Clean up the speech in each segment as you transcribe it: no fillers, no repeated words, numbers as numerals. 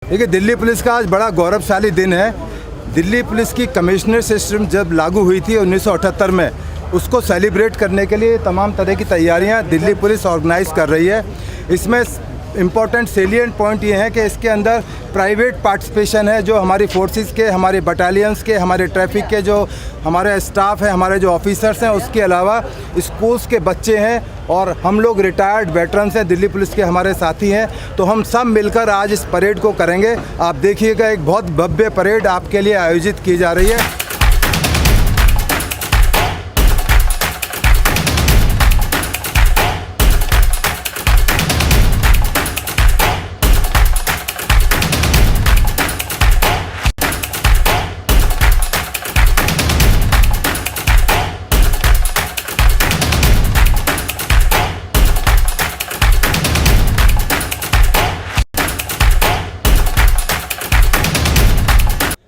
देखिए, दिल्ली पुलिस का आज बड़ा गौरवशाली दिन है। दिल्ली पुलिस की कमिश्नर सिस्टम जब लागू हुई थी 1978 में, उसको सेलिब्रेट करने के लिए तमाम तरह की तैयारियां दिल्ली पुलिस ऑर्गेनाइज कर रही है। इसमें इम्पॉर्टेंट सेलिएंट पॉइंट ये है कि इसके अंदर प्राइवेट पार्टिसिपेशन है, जो हमारी फोर्सेस के, हमारे बटालियंस के, हमारे ट्रैफिक के जो हमारे स्टाफ है, हमारे जो ऑफिसर्स हैं, उसके अलावा स्कूल्स के बच्चे हैं और हम लोग रिटायर्ड वेटरन्स हैं, दिल्ली पुलिस के हमारे साथी हैं। तो हम सब मिलकर आज इस परेड को करेंगे। आप देखिएगा, एक बहुत भव्य परेड आपके लिए आयोजित की जा रही है।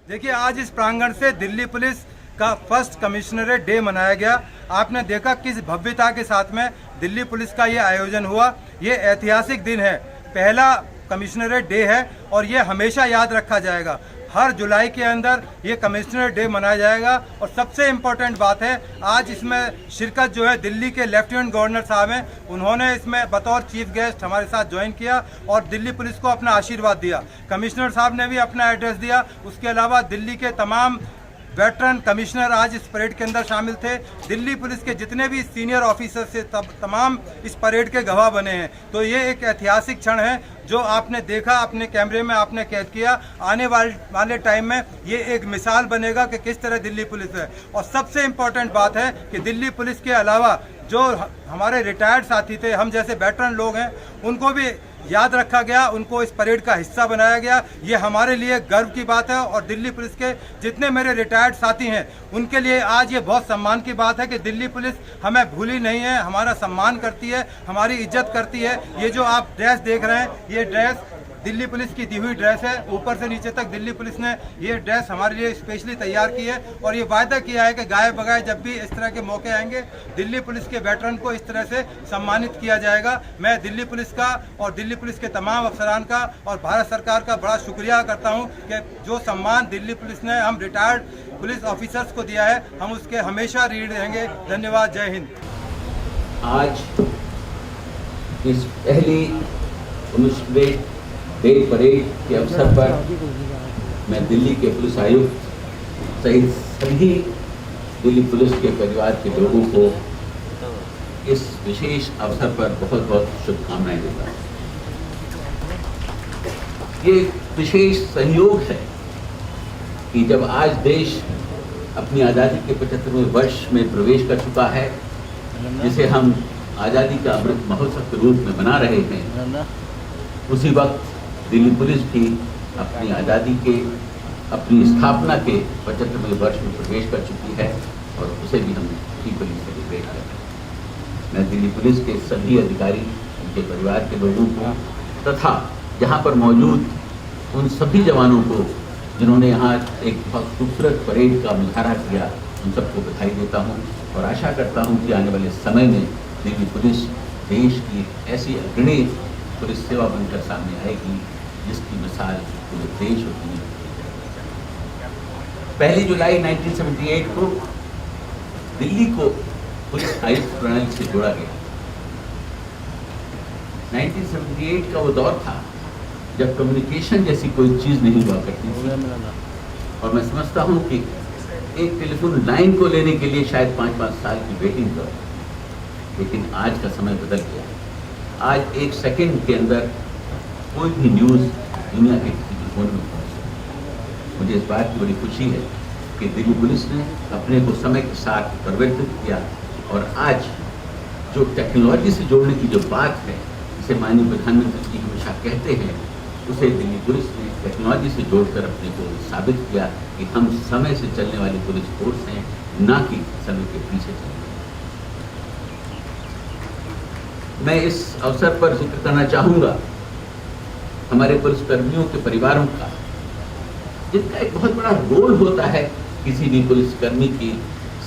देखिए, आज इस प्रांगण से दिल्ली पुलिस का फर्स्ट कमिश्नरेट डे मनाया गया। आपने देखा किस भव्यता के साथ में दिल्ली पुलिस का ये आयोजन हुआ। ये ऐतिहासिक दिन है, पहला कमिश्नरेट डे है और ये हमेशा याद रखा जाएगा। हर जुलाई के अंदर ये कमिश्नरेट डे मनाया जाएगा। और सबसे इम्पोर्टेंट बात है, आज इसमें शिरकत जो है दिल्ली के लेफ्टिनेंट गवर्नर साहब हैं, उन्होंने इसमें बतौर चीफ गेस्ट हमारे साथ ज्वाइन किया और दिल्ली पुलिस को अपना आशीर्वाद दिया। कमिश्नर साहब ने भी अपना एड्रेस दिया। उसके अलावा दिल्ली के तमाम वेटरन कमिश्नर आज इस परेड के अंदर शामिल थे। दिल्ली पुलिस के जितने भी सीनियर ऑफिसर से तमाम इस परेड के गवाह बने हैं। तो ये एक ऐतिहासिक क्षण है जो आपने देखा, अपने कैमरे में आपने कैद किया। आने वाले टाइम में ये एक मिसाल बनेगा कि किस तरह दिल्ली पुलिस है। और सबसे इम्पोर्टेंट बात है कि दिल्ली पुलिस के अलावा जो हमारे रिटायर्ड साथी थे, हम जैसे वेटरन लोग हैं, उनको भी याद रखा गया, उनको इस परेड का हिस्सा बनाया गया। ये हमारे लिए गर्व की बात है। और दिल्ली पुलिस के जितने मेरे रिटायर्ड साथी हैं, उनके लिए आज ये बहुत सम्मान की बात है कि दिल्ली पुलिस हमें भूली नहीं है, हमारा सम्मान करती है, हमारी इज्जत करती है। ये जो आप ड्रेस देख रहे हैं, ये ड्रेस दिल्ली पुलिस की दी हुई ड्रेस है। ऊपर से नीचे तक दिल्ली पुलिस ने ये ड्रेस हमारे लिए स्पेशली तैयार की है और ये वायदा किया है कि गाए बगाए जब भी इस तरह के मौके आएंगे, दिल्ली पुलिस के वेटरन को इस तरह से सम्मानित किया जाएगा। मैं दिल्ली पुलिस का और दिल्ली पुलिस के तमाम अफसरान का और भारत सरकार का बड़ा शुक्रिया करता हूँ कि जो सम्मान दिल्ली पुलिस ने हम रिटायर्ड पुलिस ऑफिसर्स को दिया है, हम उसके हमेशा ऋणी रहेंगे। धन्यवाद। जय हिंद। आज इस पहली कमिश्नरेट डे परेड के अवसर पर मैं दिल्ली के पुलिस आयुक्त सहित सभी दिल्ली पुलिस के परिवार के लोगों को इस विशेष अवसर पर बहुत बहुत शुभकामनाएं देता हूँ। ये विशेष संयोग है कि जब आज देश अपनी आज़ादी के 75वें वर्ष में प्रवेश कर चुका है, जिसे हम आज़ादी का अमृत महोत्सव के रूप में मना रहे हैं, उसी वक्त दिल्ली पुलिस भी अपनी आज़ादी के, अपनी स्थापना के 75वें वर्ष में प्रवेश कर चुकी है और उसे भी हम इक्वली सेलिब्रेट कर रहे हैं। मैं दिल्ली पुलिस के सभी अधिकारी, उनके परिवार के लोगों को तथा यहाँ पर मौजूद उन सभी जवानों को जिन्होंने यहाँ एक बहुत खूबसूरत परेड का मुजाहरा किया, उन सबको बधाई देता हूँ और आशा करता हूँ कि आने वाले समय में दिल्ली पुलिस देश की ऐसी अग्रणी पुलिस सेवा बनकर सामने आएगी जिसकी मिसाल पूरे देश और दुनिया में। 1 जुलाई 1978 को दिल्ली को पुलिस आयुक्त प्रणाली से जोड़ा गया। 1978 का वो दौर था जब कम्युनिकेशन जैसी कोई चीज़ नहीं हुआ करती थी और मैं समझता हूँ कि एक टेलीफोन लाइन को लेने के लिए शायद 5-5 साल की वेटिंग कर, लेकिन आज का समय बदल गया। आज 1 सेकंड के अंदर कोई भी न्यूज़ दुनिया के किसी भी फोन में पहुँच। मुझे इस बात की बड़ी खुशी है कि दिल्ली पुलिस ने अपने को समय के साथ परिवर्तित किया और आज जो टेक्नोलॉजी से जोड़ने की जो बात है, जिसे माननीय प्रधानमंत्री जी हमेशा कहते हैं, उसे दिल्ली पुलिस ने टेक्नोलॉजी से जोड़कर अपने को साबित किया कि हम समय से चलने वाली पुलिस फोर्स हैं, ना कि समय के पीछे चलने। मैं इस अवसर पर जिक्र करना चाहूँगा हमारे पुलिसकर्मियों के परिवारों का, जिनका एक बहुत बड़ा रोल होता है किसी भी पुलिसकर्मी की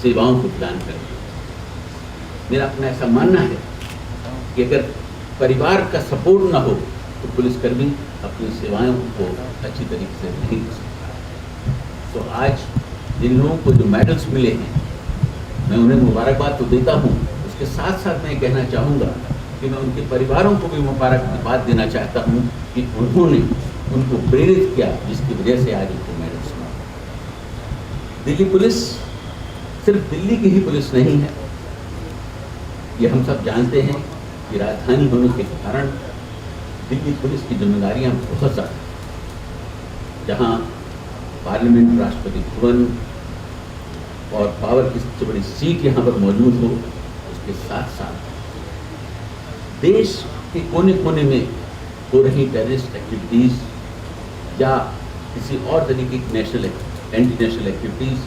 सेवाओं को प्रदान करने। मेरा अपना ऐसा मानना है कि अगर परिवार का सपोर्ट ना हो तो पुलिसकर्मी अपनी सेवाओं को अच्छी तरीके से नहीं कर सकता। तो आज जिन लोगों को जो मेडल्स मिले हैं, मैं उन्हें मुबारकबाद तो देता हूँ, उसके साथ साथ मैं कहना चाहूँगा कि मैं उनके परिवारों को भी मुबारकबाद देना चाहता हूँ कि उन्होंने उनको प्रेरित किया, जिसकी वजह से आज उनको मेडल्स मिला। दिल्ली पुलिस सिर्फ दिल्ली की ही पुलिस नहीं है, ये हम सब जानते हैं कि राजधानी होने के कारण दिल्ली पुलिस की जिम्मेदारियां बहुत ज़्यादा हैं। जहाँ पार्लियामेंट, राष्ट्रपति भवन और पावर की सबसे बड़ी सीट यहाँ पर मौजूद हो, उसके साथ साथ देश के कोने कोने में हो रही टेररिस्ट एक्टिविटीज़ या किसी और तरीके की नेशनल एंटी नेशनल एक्टिविटीज़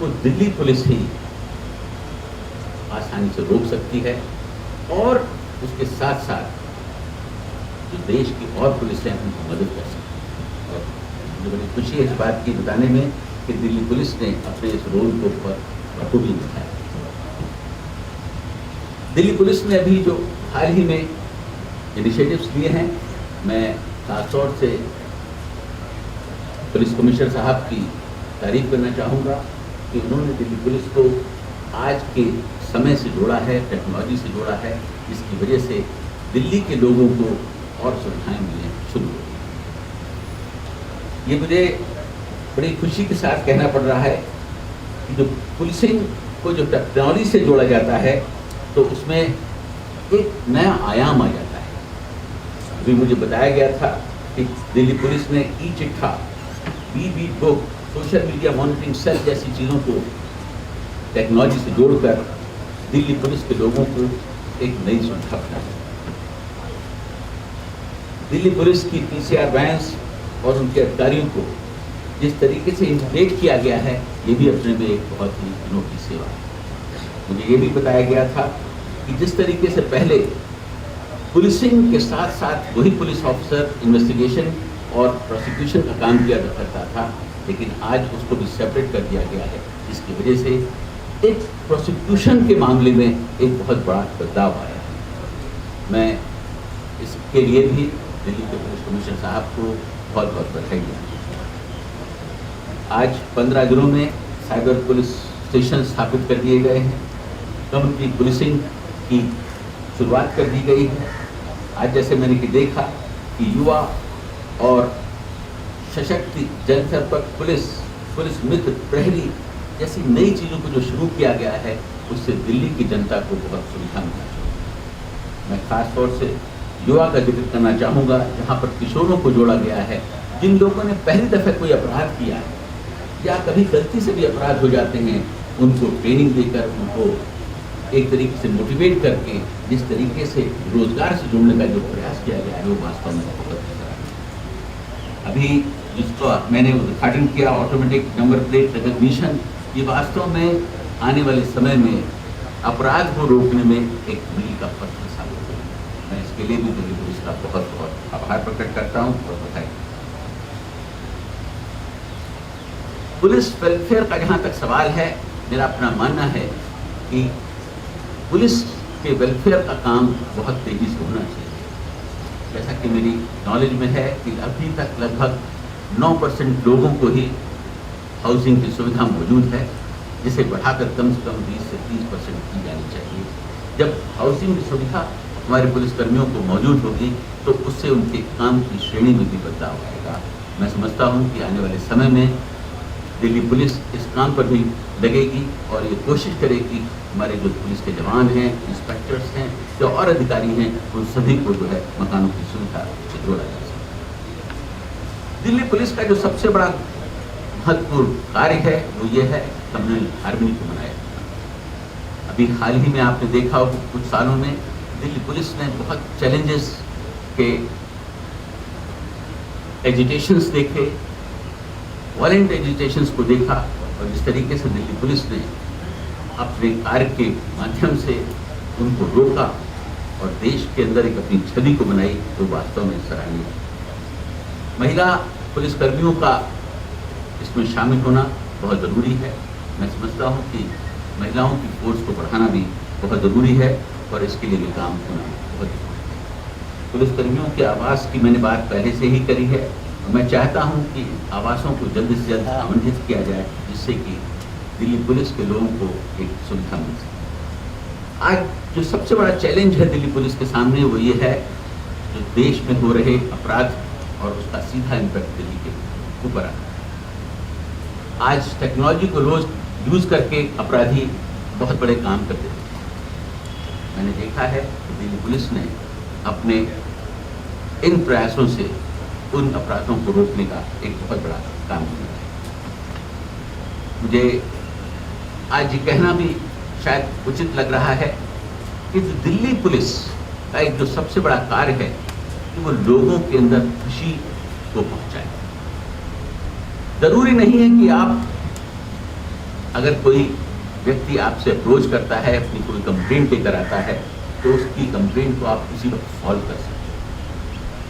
को दिल्ली पुलिस ही आसानी से रोक सकती है। और उसके साथ साथ जो देश की और पुलिस हैं उनको मदद कर सकती है। और मुझे बड़ी खुशी है इस बात की बताने में कि दिल्ली पुलिस ने अपने इस रोल को बखूबी निभाया। दिल्ली पुलिस ने अभी जो हाल ही में इनिशिएटिव्स लिए हैं, मैं खासतौर से पुलिस कमिश्नर साहब की तारीफ करना चाहूँगा कि उन्होंने दिल्ली पुलिस को आज के समय से जोड़ा है, टेक्नोलॉजी से जोड़ा है, जिसकी वजह से दिल्ली के लोगों को और सुविधाएं मिलने शुरू हो गई। ये मुझे बड़ी खुशी के साथ कहना पड़ रहा है कि जो पुलिसिंग को जो टेक्नोलॉजी से जोड़ा जाता है तो उसमें एक नया आयाम आ जाता है। अभी मुझे बताया गया था कि दिल्ली पुलिस ने ई-चिट्ठा, B book, social media monitoring cell जैसी चीज़ों को टेक्नोलॉजी से जोड़कर दिल्ली पुलिस के लोगों को एक नई सुविधा बनाई। दिल्ली पुलिस की PCR वैन्स और उनके अधिकारियों को जिस तरीके से इंटीग्रेट किया गया है, ये भी अपने में एक बहुत ही अनोखी सेवा है। मुझे ये भी बताया गया था कि जिस तरीके से पहले पुलिसिंग के साथ साथ वही पुलिस ऑफिसर इन्वेस्टिगेशन और प्रोसिक्यूशन का काम किया करता था, लेकिन आज उसको भी सेपरेट कर दिया गया है, जिसकी वजह से एक प्रोसिक्यूशन के मामले में एक बहुत बड़ा बदलाव आया है। मैं इसके लिए भी दिल्ली के पुलिस कमिश्नर साहब को बहुत बहुत बधाई देता हूँ। आज 15 जिलों में साइबर पुलिस स्टेशन स्थापित कर दिए गए हैं, कम्युनिटी पुलिसिंग की शुरुआत कर दी गई है। आज जैसे मैंने कि देखा कि युवा और सशक्त जनसंपर्क पुलिस मित्र प्रहरी जैसी नई चीज़ों को जो शुरू किया गया है, उससे दिल्ली की जनता को बहुत सुविधा मिली। मैं खास तौर से युवा का जिक्र करना चाहूँगा, जहाँ पर किशोरों को जोड़ा गया है। जिन लोगों ने पहली दफ़ा कोई अपराध किया है या कभी गलती से भी अपराध हो जाते हैं, उनको ट्रेनिंग देकर उनको एक तरीके से मोटिवेट करके जिस तरीके से रोजगार से जोड़ने का जो प्रयास किया गया है, वो वास्तव में बहुत अच्छा। अभी जिसका मैंने उद्घाटन किया, ऑटोमेटिक नंबर प्लेट रिकग्निशन, ये वास्तव में आने वाले समय में अपराध को रोकने में एक मील का पत्थर साबित होगा। मैं इसके लिए भी दिल्ली पुलिस का बहुत बहुत आभार प्रकट करता हूँ और बधाई। पुलिस वेलफेयर का जहाँ तक सवाल है, मेरा अपना मानना है कि पुलिस के वेलफेयर का काम बहुत तेज़ी से होना चाहिए। जैसा कि मेरी नॉलेज में है कि अभी तक लगभग 9% लोगों को ही हाउसिंग की सुविधा मौजूद है, जिसे बढ़ाकर कम से कम 20 से 30% की जानी चाहिए। जब हाउसिंग की सुविधा हमारे पुलिसकर्मियों को मौजूद होगी तो उससे उनके काम की श्रेणी में भी बदलाव आएगा। मैं समझता हूँ कि आने वाले समय में दिल्ली पुलिस इस काम पर भी लगेगी और ये कोशिश करेगी हमारे जो पुलिस के जवान हैं, इंस्पेक्टर्स हैं, जो और अधिकारी हैं, उन सभी को जो है मकानों की सुविधा से जोड़ा जा सके। दिल्ली पुलिस का जो सबसे बड़ा महत्वपूर्ण कार्य है वो ये है कम्युनल हार्मनी को बनाया। अभी हाल ही में आपने देखा हो कुछ सालों में दिल्ली पुलिस ने बहुत चैलेंजेस के एजिटेशंस देखे, वायलेंट एजिटेशंस को देखा, और जिस तरीके से दिल्ली पुलिस ने अपने कार्य के माध्यम से उनको रोका और देश के अंदर एक अपनी छवि को बनाई, तो वास्तव में सराहनीय है। महिला पुलिसकर्मियों का इसमें शामिल होना बहुत ज़रूरी है। मैं समझता हूँ कि महिलाओं की फोर्स को बढ़ाना भी बहुत ज़रूरी है और इसके लिए भी काम होना बहुत ज़रूरी है। पुलिसकर्मियों के आवास की मैंने बात पहले से ही करी है। मैं चाहता हूं कि आवासों को जल्द से जल्द आवंटित किया जाए, जिससे कि दिल्ली पुलिस के लोगों को एक सुविधा मिल सके। आज जो सबसे बड़ा चैलेंज है दिल्ली पुलिस के सामने, वो ये है जो देश में हो रहे अपराध और उसका सीधा इम्पैक्ट दिल्ली के ऊपर आ रहा है। आज टेक्नोलॉजी को रोज यूज करके अपराधी बहुत बड़े काम करते हैं। मैंने देखा है कि दिल्ली पुलिस ने अपने इन प्रयासों से उन अपराधों को रोकने का एक बहुत बड़ा काम किया है। मुझे आज ये कहना भी शायद उचित लग रहा है कि जो दिल्ली पुलिस का एक जो सबसे बड़ा कार्य है कि वो लोगों के अंदर खुशी को पहुंचाए। जरूरी नहीं है कि आप, अगर कोई व्यक्ति आपसे अप्रोच करता है, अपनी कोई कंप्लेंट लेकर आता है, तो उसकी कंप्लेंट को आप उसी वक्त सॉल्व कर सकते हैं।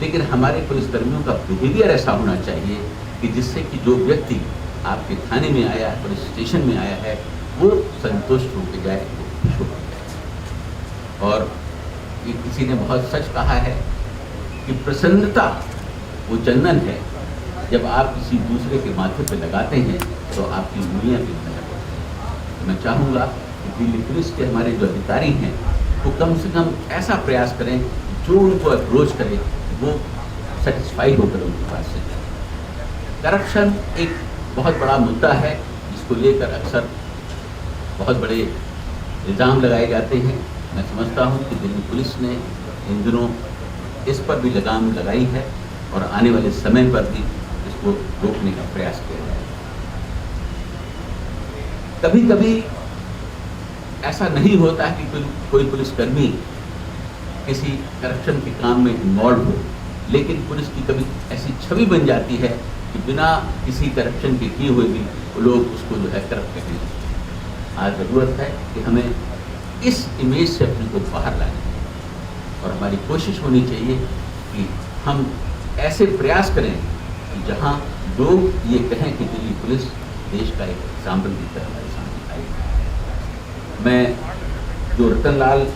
लेकिन हमारे पुलिसकर्मियों का बिहेवियर ऐसा होना चाहिए कि जिससे कि जो व्यक्ति आपके थाने में आया है, पुलिस स्टेशन में आया है, वो संतुष्ट होकर जाए, वो खुश होकर जाए। और ये किसी ने बहुत सच कहा है कि प्रसन्नता वो चंदन है, जब आप किसी दूसरे के माथे पे लगाते हैं तो आपकी उंगलियां भी नजर आती हैं। मैं चाहूँगा कि दिल्ली पुलिस के हमारे जो अधिकारी हैं वो कम से कम ऐसा प्रयास करें, जो उनको अप्रोच करे वो सेटिस्फाई होकर उनके पास से जाए। करप्शन एक बहुत बड़ा मुद्दा है, जिसको लेकर अक्सर बहुत बड़े इल्ज़ाम लगाए जाते हैं। मैं समझता हूँ कि दिल्ली पुलिस ने इन दिनों इस पर भी लगाम लगाई है और आने वाले समय पर भी इसको रोकने का प्रयास किया जाए। कभी कभी ऐसा नहीं होता कि कोई पुलिसकर्मी किसी करप्शन के काम में इन्वॉल्व हो, लेकिन पुलिस की कभी ऐसी छवि बन जाती है कि बिना किसी करप्शन के किए हुए भी लोग उसको जो है करप्ट करते हैं। आज ज़रूरत है कि हमें इस इमेज से अपने को बाहर लाना है और हमारी कोशिश होनी चाहिए कि हम ऐसे प्रयास करें कि जहां लोग ये कहें कि दिल्ली पुलिस देश का एक एग्जाम्पल की तरह हमारे सामने आई। मैं जो रतनलाल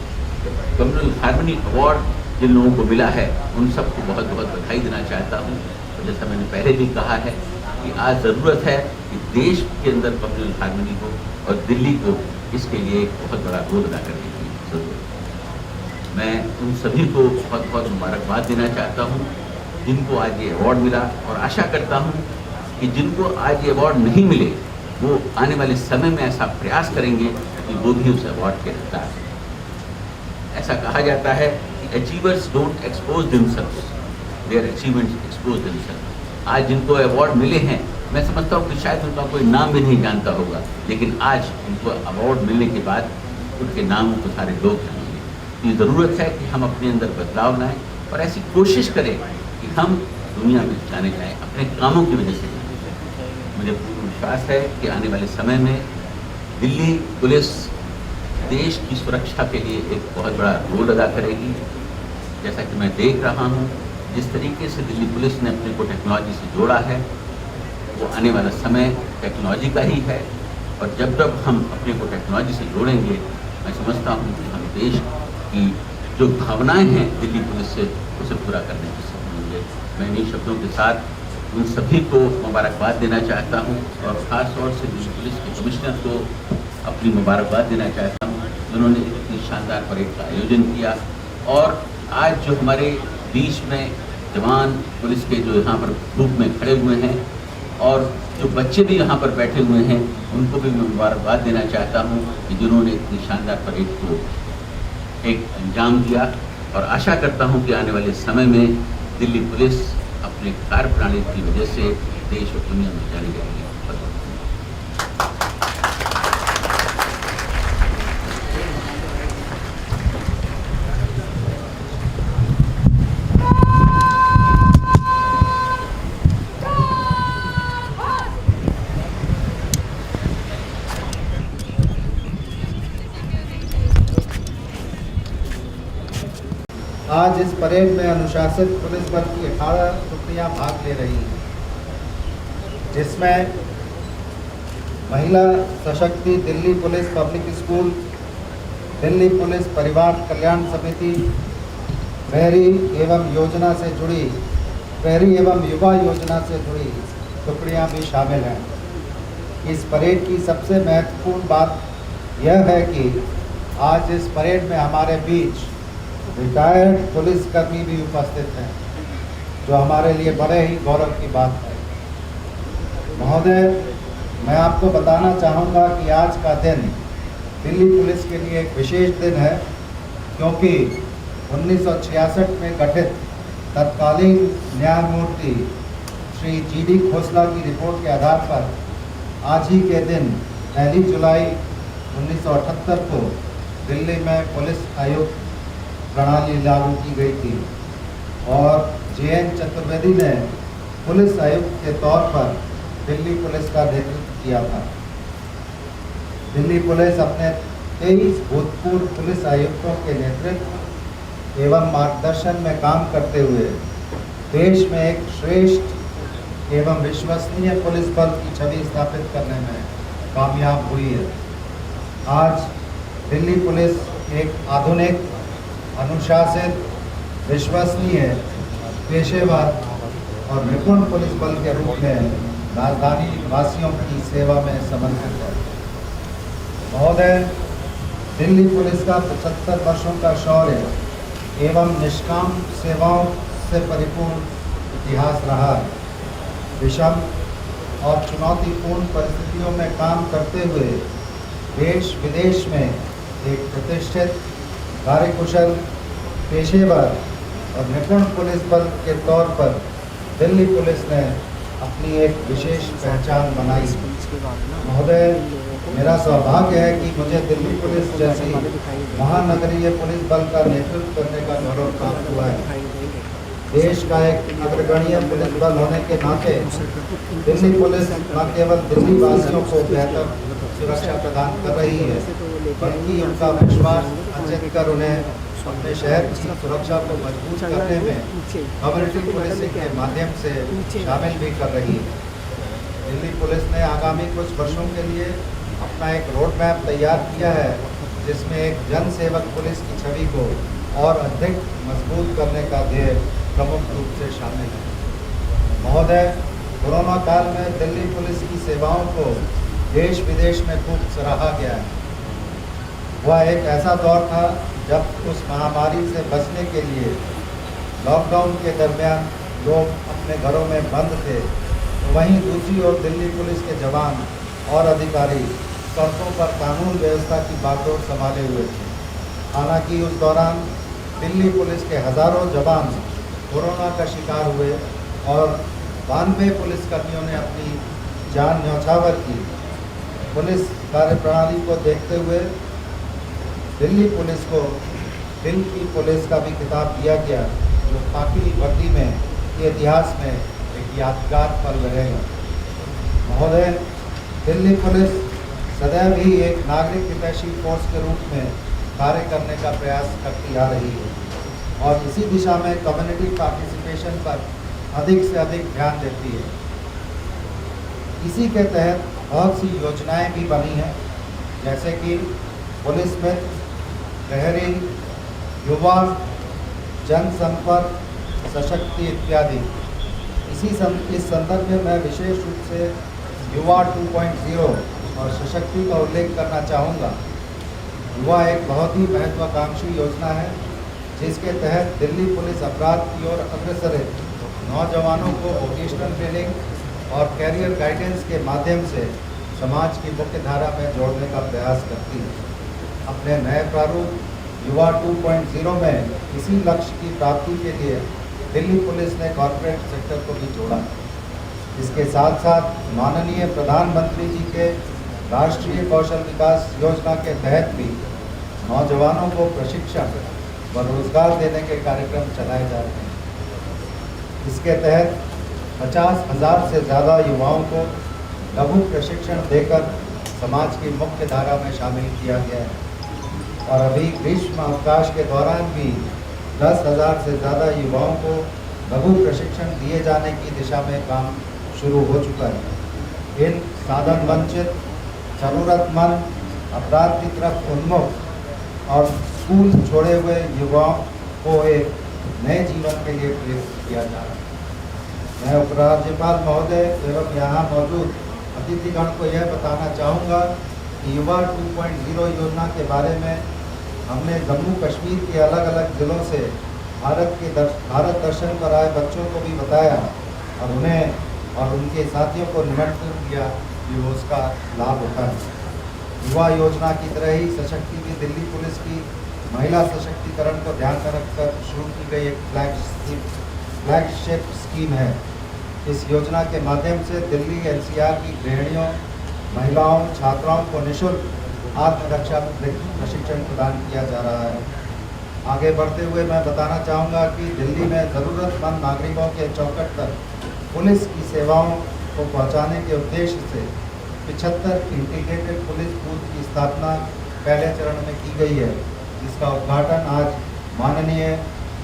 कम्युनल हार्मनी अवार्ड जिन लोगों को मिला है, उन सबको बहुत बहुत बधाई देना चाहता हूँ। और जैसा मैंने पहले भी कहा है कि आज ज़रूरत है कि देश के अंदर कम्युनल हार्मनी हो और दिल्ली को इसके लिए एक बहुत बड़ा रोल अदा करने की ज़रूरत है। मैं उन सभी को बहुत बहुत मुबारकबाद देना चाहता हूँ जिनको आज ये अवार्ड मिला, और आशा करता हूँ कि जिनको आज ये अवार्ड नहीं मिले वो आने वाले समय में ऐसा प्रयास करेंगे कि वो भी उस अवार्ड के हकदार हैं। ऐसा कहा जाता है कि achievers don't expose themselves, their achievements expose themselves. आज जिनको अवार्ड मिले हैं, मैं समझता हूँ कि शायद उनका कोई नाम भी नहीं जानता होगा, लेकिन आज उनको अवार्ड मिलने के बाद उनके नामों को सारे लोग जानेंगे। ये ज़रूरत है कि हम अपने अंदर बदलाव लाएं और ऐसी कोशिश करें कि हम दुनिया में जाने जाएँ अपने कामों की वजह से। मुझे पूर्ण विश्वास है कि आने वाले समय में दिल्ली पुलिस देश की सुरक्षा के लिए एक बहुत बड़ा रोल अदा करेगी। जैसा कि मैं देख रहा हूँ जिस तरीके से दिल्ली पुलिस ने अपने को टेक्नोलॉजी से जोड़ा है, वो आने वाला समय टेक्नोलॉजी का ही है। और जब जब हम अपने को टेक्नोलॉजी से जोड़ेंगे, मैं समझता हूँ कि हम देश की जो भावनाएं हैं दिल्ली पुलिस से, उसे पूरा करने की सफल होंगे। मैं इन्हीं शब्दों के साथ उन सभी को मुबारकबाद देना चाहता हूँ और ख़ास तौर से दिल्ली पुलिस के कमिश्नर को अपनी मुबारकबाद देना चाहता हूँ, जिन्होंने इतनी शानदार परेड का आयोजन किया। और आज जो हमारे बीच में जवान पुलिस के जो यहाँ पर ग्रुप में खड़े हुए हैं और जो बच्चे भी यहाँ पर बैठे हुए हैं, उनको भी मैं मुबारकबाद देना चाहता हूँ कि जिन्होंने इतनी शानदार परेड को एक अंजाम दिया। और आशा करता हूँ कि आने वाले समय में दिल्ली पुलिस अपने कार्यप्रणाली की वजह से देश और दुनिया में जानी जाएगी। आज इस परेड में अनुशासित पुलिस बल की 18 टुकड़ियां भाग ले रही हैं, जिसमें महिला सशक्ति Delhi police public school, Delhi police परिवार कल्याण समिति, प्रहरी एवं योजना से जुड़ी प्रहरी एवं युवा योजना से जुड़ी टुकड़ियां भी शामिल हैं। इस परेड की सबसे महत्वपूर्ण बात यह है कि आज इस परेड में हमारे बीच रिटायर्ड पुलिसकर्मी भी उपस्थित हैं, जो हमारे लिए बड़े ही गौरव की बात है। महोदय, मैं आपको बताना चाहूँगा कि आज का दिन दिल्ली पुलिस के लिए एक विशेष दिन है, क्योंकि 1966 में गठित तत्कालीन न्यायमूर्ति श्री GD खोसला की रिपोर्ट के आधार पर आज ही के दिन 1 जुलाई 1978 को दिल्ली में पुलिस आयुक्त प्रणाली लागू की गई थी और JN चतुर्वेदी ने पुलिस आयुक्त के तौर पर दिल्ली पुलिस का नेतृत्व किया था। दिल्ली पुलिस अपने 23 भूतपूर्व पुलिस आयुक्तों के नेतृत्व एवं मार्गदर्शन में काम करते हुए देश में एक श्रेष्ठ एवं विश्वसनीय पुलिस बल की छवि स्थापित करने में कामयाब हुई है। आज दिल्ली पुलिस एक आधुनिक, अनुशासित, विश्वसनीय, पेशेवर और निपुण पुलिस बल के रूप में राजधानी वासियों की सेवा में समर्पित है। महोदय, दिल्ली पुलिस का 75 वर्षों का शौर्य एवं निष्काम सेवाओं से परिपूर्ण इतिहास रहा है। विषम और चुनौतीपूर्ण परिस्थितियों में काम करते हुए देश विदेश में एक प्रतिष्ठित, कार्यकुशल, पेशेवर और निपुण पुलिस बल के तौर पर दिल्ली पुलिस ने अपनी एक विशेष पहचान बनाई। महोदय, मेरा सौभाग्य है कि मुझे दिल्ली पुलिस जैसी महानगरीय पुलिस बल का नेतृत्व करने का गौरव प्राप्त हुआ है। देश का एक अग्रगण्य पुलिस बल होने के नाते दिल्ली पुलिस न केवल दिल्ली वासियों को बेहतर सुरक्षा प्रदान कर रही है, बल्कि उनका विश्वास अर्जित कर उन्हें अपने शहर की सुरक्षा को मजबूत करने में कम्युनिटी पुलिसिंग के माध्यम से शामिल भी कर रही है। दिल्ली पुलिस ने आगामी कुछ वर्षों के लिए अपना एक रोड मैप तैयार किया है, जिसमें एक जन सेवक पुलिस की छवि को और अधिक मजबूत करने का ध्येय प्रमुख रूप से शामिल है। महोदय, कोरोना काल में दिल्ली पुलिस की सेवाओं को देश विदेश में खूब सराहा गया है। वह एक ऐसा दौर था जब उस महामारी से बचने के लिए लॉकडाउन के दरमियान लोग अपने घरों में बंद थे, तो वहीं दूसरी ओर दिल्ली पुलिस के जवान और अधिकारी सड़कों पर कानून व्यवस्था की बागडोर संभाले हुए थे। हालांकि उस दौरान दिल्ली पुलिस के हज़ारों जवान कोरोना का शिकार हुए और 92 पुलिसकर्मियों ने अपनी जान न्यौछावर की। पुलिस कार्यप्रणाली को देखते हुए दिल्ली पुलिस को दिल की पुलिस का भी खिताब दिया गया, जो खाकी वर्दी में के इतिहास में एक यादगार पल रहेगा। महोदय, दिल्ली पुलिस सदैव ही एक नागरिक हितैषी फोर्स के रूप में कार्य करने का प्रयास करती आ रही है और इसी दिशा में कम्युनिटी पार्टिसिपेशन पर अधिक से अधिक ध्यान देती है। इसी के तहत बहुत सी योजनाएं भी बनी हैं, जैसे कि पुलिस मित्र, प्रहरी, युवा, जनसंपर्क, सशक्ति इत्यादि। इस संदर्भ में मैं विशेष रूप से युवा 2.0 और सशक्ति का उल्लेख करना चाहूँगा। युवा एक बहुत ही महत्वाकांक्षी योजना है, जिसके तहत दिल्ली पुलिस अपराध की ओर अग्रसर नौजवानों को वोकेशनल ट्रेनिंग और कैरियर गाइडेंस के माध्यम से समाज की मुख्य धारा में जोड़ने का प्रयास करती है। अपने नए प्रारूप युवा 2.0 में इसी लक्ष्य की प्राप्ति के लिए दिल्ली पुलिस ने कॉर्पोरेट सेक्टर को भी जोड़ा। इसके साथ साथ माननीय प्रधानमंत्री जी के राष्ट्रीय कौशल विकास योजना के तहत भी नौजवानों को प्रशिक्षण व रोजगार देने के कार्यक्रम चलाए जा रहे हैं। इसके तहत 50,000 से ज़्यादा युवाओं को लघु प्रशिक्षण देकर समाज की मुख्य धारा में शामिल किया गया है और अभी ग्रीष्म अवकाश के दौरान भी 10,000 से ज़्यादा युवाओं को लघु प्रशिक्षण दिए जाने की दिशा में काम शुरू हो चुका है। इन साधन वंचित, ज़रूरतमंद, अपराध की तरफ उन्मुख और स्कूल छोड़े हुए युवाओं को एक नए जीवन के लिए प्रेरित किया जा रहा है। मैं उपराज्यपाल महोदय एवं यहाँ मौजूद अतिथिगण को यह बताना चाहूँगा कि युवा 2.0 योजना के बारे में हमने जम्मू कश्मीर के अलग अलग ज़िलों से भारत दर्शन पर आए बच्चों को भी बताया और उन्हें और उनके साथियों को निमंत्रण दिया कि वो उसका लाभ उठाएं। युवा योजना की तरह ही सशक्ति की दिल्ली पुलिस की महिला सशक्तिकरण को ध्यान में रखकर शुरू की गई एक फ्लैगशिप स्कीम है। इस योजना के माध्यम से दिल्ली NCR की गृहिणियों, महिलाओं, छात्राओं को निःशुल्क आत्मरक्षा प्रशिक्षण प्रदान किया जा रहा है। आगे बढ़ते हुए मैं बताना चाहूँगा कि दिल्ली में ज़रूरतमंद नागरिकों के चौखट तक पुलिस की सेवाओं को पहुँचाने के उद्देश्य से 75 इंटीग्रेटेड पुलिस बूथ की स्थापना पहले चरण में की गई है, जिसका उद्घाटन आज माननीय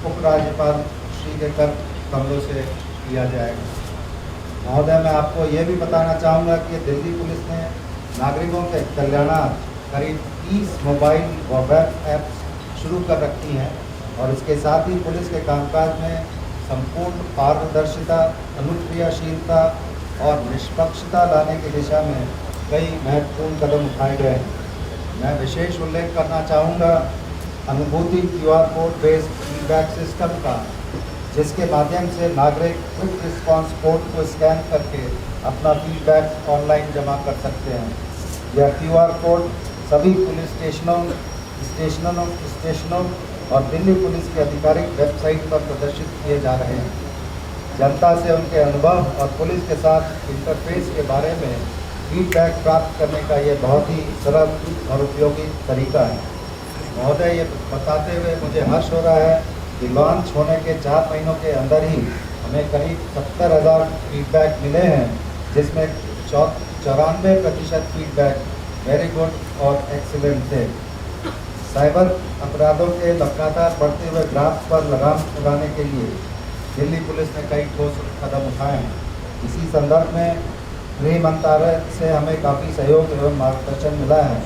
उपराज्यपाल श्री के कर कमलों से किया जाएगा। महोदय, मैं आपको ये भी बताना चाहूँगा कि दिल्ली पुलिस ने नागरिकों के कल्याणार्थ करीब 30 मोबाइल व वेब ऐप्स शुरू कर रखी हैं और इसके साथ ही पुलिस के कामकाज में संपूर्ण पारदर्शिता, अनुक्रियाशीलता और निष्पक्षता लाने की दिशा में कई महत्वपूर्ण कदम उठाए गए हैं। मैं विशेष उल्लेख करना चाहूँगा अनुभूति QR code based feedback system का, जिसके माध्यम से नागरिक क्विक रिस्पांस कोड को स्कैन करके अपना फीडबैक ऑनलाइन जमा कर सकते हैं। यह QR कोड सभी पुलिस स्टेशनों और दिल्ली पुलिस की आधिकारिक वेबसाइट पर प्रदर्शित किए जा रहे हैं। जनता से उनके अनुभव और पुलिस के साथ इंटरफेस के बारे में फीडबैक प्राप्त करने का ये बहुत ही सरल और उपयोगी तरीका है। महोदय, ये बताते हुए मुझे हर्ष हो रहा है कि लॉन्च होने के 4 महीनों के अंदर ही हमें करीब 70,000 फीडबैक मिले हैं, जिसमें 94% फीडबैक वेरी गुड और एक्सीलेंट थे। साइबर अपराधों के लगातार बढ़ते हुए ग्राफ पर लगाम लगाने के लिए दिल्ली पुलिस ने कई ठोस कदम उठाए हैं। इसी संदर्भ में गृह मंत्रालय से हमें काफ़ी सहयोग एवं मार्गदर्शन मिला है।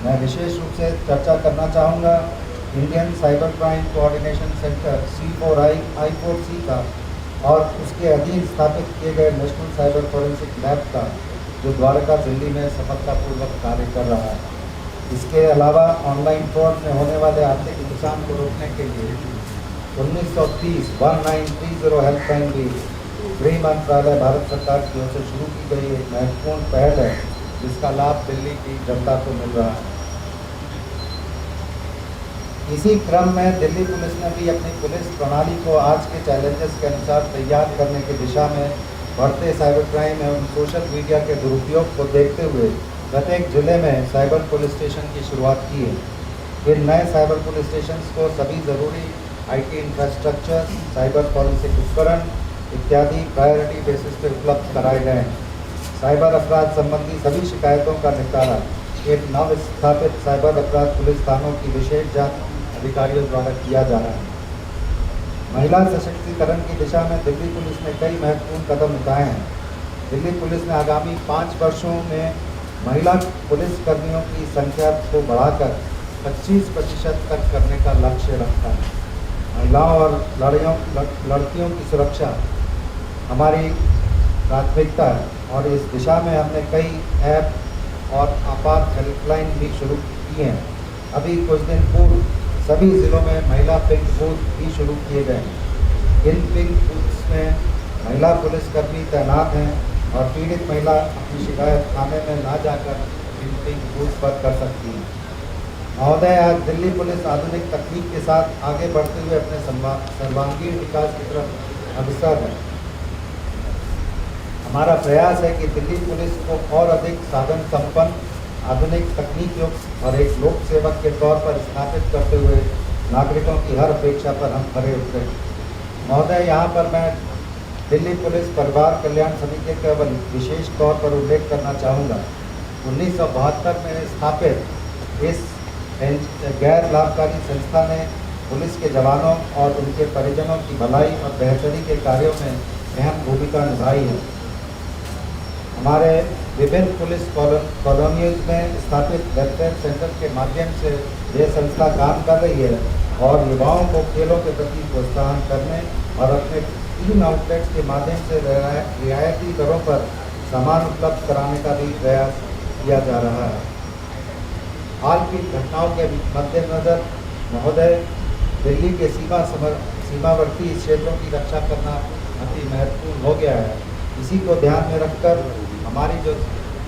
मैं विशेष रूप से चर्चा करना चाहूँगा Indian cyber crime coordination centre I4C का और उसके अधीन स्थापित किए गए नेशनल साइबर फोरेंसिक लैब का, जो द्वारका दिल्ली में सफलतापूर्वक कार्य कर रहा है। इसके अलावा ऑनलाइन फ्रॉड में होने वाले आर्थिक नुकसान को रोकने के लिए 1930 हेल्पलाइन भी गृह मंत्रालय भारत सरकार की ओर से शुरू की गई एक महत्वपूर्ण पहल है, जिसका लाभ दिल्ली की जनता को मिल रहा है। इसी क्रम में दिल्ली पुलिस ने भी अपनी पुलिस प्रणाली को आज के चैलेंजेस के अनुसार तैयार करने की दिशा में बढ़ते साइबर क्राइम एवं सोशल मीडिया के दुरुपयोग को देखते हुए प्रत्येक जिले में साइबर पुलिस स्टेशन की शुरुआत की है। इन नए साइबर पुलिस स्टेशन को सभी ज़रूरी IT इंफ्रास्ट्रक्चर, साइबर फॉरेंसिक उपकरण इत्यादि प्रायोरिटी बेसिस पे उपलब्ध कराए गए हैं। साइबर अपराध संबंधी सभी शिकायतों का निपटारा एक नव स्थापित साइबर अपराध पुलिस थानों की विशेष जांच अधिकारियों द्वारा किया जा रहा है। महिला सशक्तिकरण की दिशा में दिल्ली पुलिस ने कई महत्वपूर्ण कदम उठाए हैं। दिल्ली पुलिस ने आगामी 5 वर्षों में महिला पुलिस कर्मियों की संख्या को बढ़ाकर 25% तक करने का लक्ष्य रखा है। महिलाओं और लड़कियों की सुरक्षा हमारी प्राथमिकता है और इस दिशा में हमने कई ऐप और आपात हेल्पलाइन भी शुरू की हैं। अभी कुछ दिन पूर्व सभी ज़िलों में महिला पिंक बूथ भी शुरू किए गए हैं। इन पिंक बूथ्स में महिला पुलिसकर्मी तैनात हैं और पीड़ित महिला अपनी शिकायत थाने में ना जाकर इन पिंक बूथ पर कर सकती है। महोदय, आज दिल्ली पुलिस आधुनिक तकनीक के साथ आगे बढ़ते हुए अपने सर्वांगीण विकास की तरफ अग्रसर है। हमारा प्रयास है कि दिल्ली पुलिस को और अधिक साधन संपन्न, आधुनिक तकनीक युक्त और एक लोक सेवक के तौर पर स्थापित करते हुए नागरिकों की हर अपेक्षा पर हम खरे उतरे। महोदय, यहाँ पर मैं दिल्ली पुलिस परिवार कल्याण समिति का विशेष तौर पर उल्लेख करना चाहूँगा। 1972 में स्थापित इस गैर लाभकारी संस्था ने पुलिस के जवानों और उनके परिजनों की भलाई और बेहतरी के कार्यों में अहम भूमिका निभाई है। हमारे विभिन्न पुलिस कॉलोनियों में स्थापित वेलफेयर सेंटर के माध्यम से यह संस्था काम कर रही है और युवाओं को खेलों के प्रति प्रोत्साहन करने और अपने 3 आउटलेट्स के माध्यम से रियायती दरों पर सामान उपलब्ध कराने का भी प्रयास किया जा रहा है। हाल की घटनाओं के मद्देनजर महोदय, दिल्ली के सीमावर्ती क्षेत्रों की रक्षा करना अति महत्वपूर्ण हो गया है। इसी को ध्यान में रखकर हमारी जो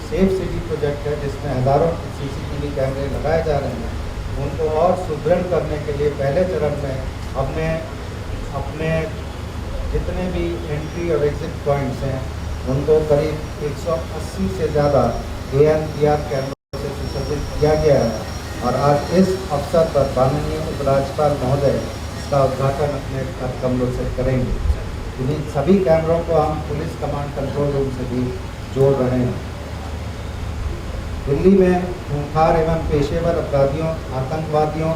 सेफ सिटी प्रोजेक्ट है, जिसमें हज़ारों CCTV कैमरे लगाए जा रहे हैं, उनको और सुदृढ़ करने के लिए पहले चरण में हमने अपने जितने भी एंट्री और एग्जिट पॉइंट्स हैं उनको करीब 180 से ज़्यादा ANPR कैमरों से सुसज्जित किया गया है। और आज इस अवसर पर माननीय उपराज्यपाल महोदय इसका उद्घाटन अपने कमरों से करेंगे। इन्हीं सभी कैमरों को हम पुलिस कमांड कंट्रोल रूम से भी जोड़ रहे हैं। दिल्ली में खूंखार एवं पेशेवर अपराधियों, आतंकवादियों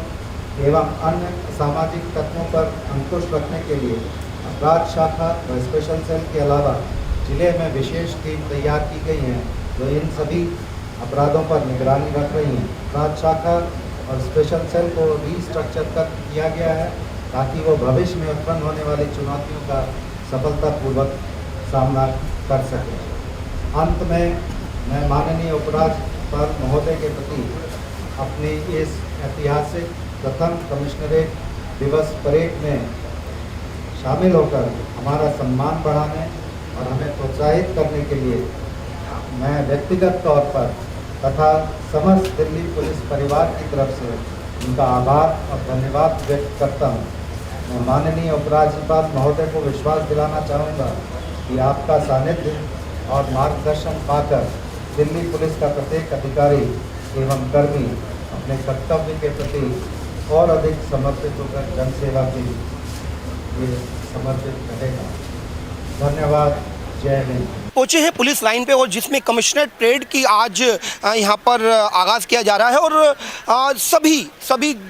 एवं अन्य असामाजिक तत्वों पर अंकुश रखने के लिए अपराध शाखा व स्पेशल सेल के अलावा जिले में विशेष टीम तैयार की गई हैं, जो इन सभी अपराधों पर निगरानी रख रही हैं। अपराध शाखा और स्पेशल सेल को रीस्ट्रक्चर किया गया है ताकि वो भविष्य में उत्पन्न होने वाली चुनौतियों का सफलतापूर्वक सामना कर सके। अंत में मैं माननीय उपराज्यपाल महोदय के प्रति अपनी इस ऐतिहासिक प्रथम कमिश्नरेट दिवस परेड में शामिल होकर हमारा सम्मान बढ़ाने और हमें प्रोत्साहित करने के लिए मैं व्यक्तिगत तौर पर तथा समस्त दिल्ली पुलिस परिवार की तरफ से उनका आभार और धन्यवाद व्यक्त करता हूँ। मैं माननीय उपराज्यपाल महोदय को विश्वास दिलाना चाहूँगा कि आपका सानिध्य और मार्गदर्शन पाकर दिल्ली पुलिस का प्रत्येक अधिकारी एवं कर्मी अपने कर्तव्य के प्रति और अधिक समर्पित होकर जनसेवा के लिए समर्पित रहेगा। धन्यवाद। जय हिंद। पहुंचे हैं पुलिस लाइन पे और जिसमें कमिश्नरेट परेड की आज यहाँ पर आगाज़ किया जा रहा है और सभी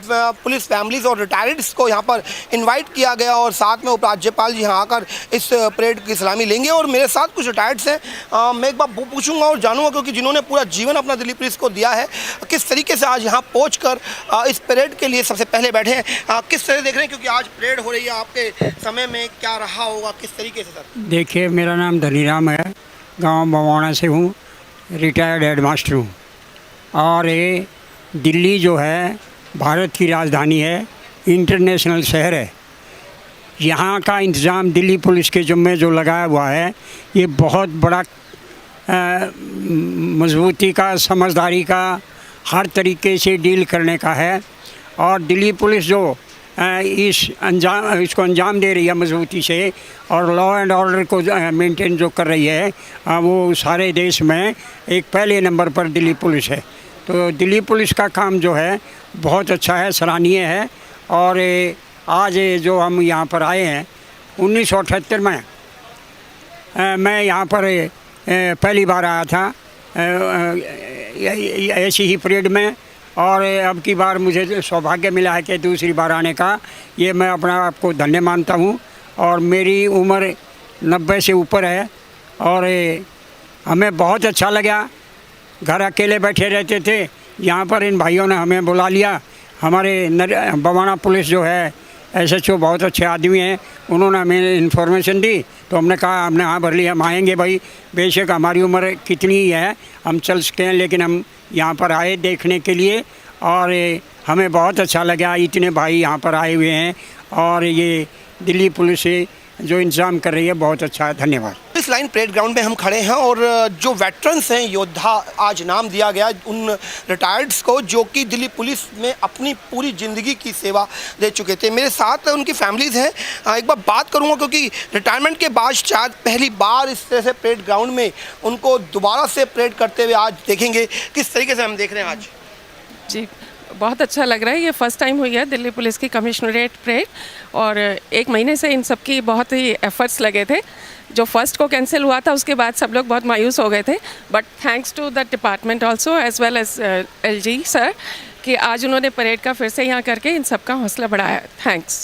पुलिस फैमिलीज़ और रिटायर्ड्स को यहाँ पर इनवाइट किया गया और साथ में उपराज्यपाल जी यहाँ आकर इस परेड की सलामी लेंगे। और मेरे साथ कुछ रिटायर्ड्स हैं, मैं एक बार पूछूंगा और जानूंगा क्योंकि जिन्होंने पूरा जीवन अपना दिल्ली पुलिस को दिया है, किस तरीके से आज यहाँ पहुँच कर इस परेड के लिए सबसे पहले बैठे हैं, किस तरह देख रहे हैं क्योंकि आज परेड हो रही है, आपके समय में क्या रहा होगा, किस तरीके से? सर देखिए, मेरा नाम धनीराम है, गांव बवाना से हूँ, रिटायर्ड हेडमास्टर हूँ। और ये दिल्ली जो है भारत की राजधानी है, इंटरनेशनल शहर है। यहाँ का इंतज़ाम दिल्ली पुलिस के ज़िम्मे जो लगाया हुआ है, ये बहुत बड़ा मजबूती का, समझदारी का, हर तरीके से डील करने का है। और दिल्ली पुलिस जो इसको अंजाम दे रही है मजबूती से और लॉ एंड ऑर्डर को मेंटेन जो कर रही है, वो सारे देश में एक पहले नंबर पर दिल्ली पुलिस है। तो दिल्ली पुलिस का काम जो है बहुत अच्छा है, सराहनीय है। और आज जो हम यहाँ पर आए हैं 1978 में मैं यहाँ पर पहली बार आया था ऐसी ही परेड में, और अब की बार मुझे सौभाग्य मिला है कि दूसरी बार आने का। ये मैं अपना आपको धन्य मानता हूँ। और मेरी उम्र 90 से ऊपर है और हमें बहुत अच्छा लगा। घर अकेले बैठे रहते थे, यहाँ पर इन भाइयों ने हमें बुला लिया। हमारे बवाना पुलिस जो है SHO बहुत अच्छे आदमी हैं, उन्होंने हमें इन्फॉर्मेशन दी तो हमने कहा, हमने हाँ भर लिया, हम आएँगे भाई, बेशक हमारी उम्र कितनी ही है, हम चल सकते हैं, लेकिन हम यहाँ पर आए देखने के लिए और हमें बहुत अच्छा लगा। इतने भाई यहाँ पर आए हुए हैं और ये दिल्ली पुलिस से जो इंतज़ाम कर रही है बहुत अच्छा है। धन्यवाद। इस लाइन परेड ग्राउंड में हम खड़े हैं और जो वेटरन्स हैं, योद्धा आज नाम दिया गया उन रिटायर्ड्स को जो कि दिल्ली पुलिस में अपनी पूरी ज़िंदगी की सेवा दे चुके थे। मेरे साथ उनकी फैमिलीज़ हैं। एक बार बात करूंगा क्योंकि रिटायरमेंट के बाद शायद पहली बार इस तरह से परेड ग्राउंड में उनको दोबारा से परेड करते हुए आज देखेंगे। किस तरीके से हम देख रहे हैं आज? जी, बहुत अच्छा लग रहा है। ये फर्स्ट टाइम हुई है दिल्ली पुलिस की कमिश्नरेट परेड और 1 महीने से इन सब की बहुत ही एफर्ट्स लगे थे। जो फर्स्ट को कैंसिल हुआ था उसके बाद सब लोग बहुत मायूस हो गए थे, but thanks to the department also as well as LG sir कि आज उन्होंने परेड का फिर से यहाँ करके इन सब का हौसला बढ़ाया। थैंक्स।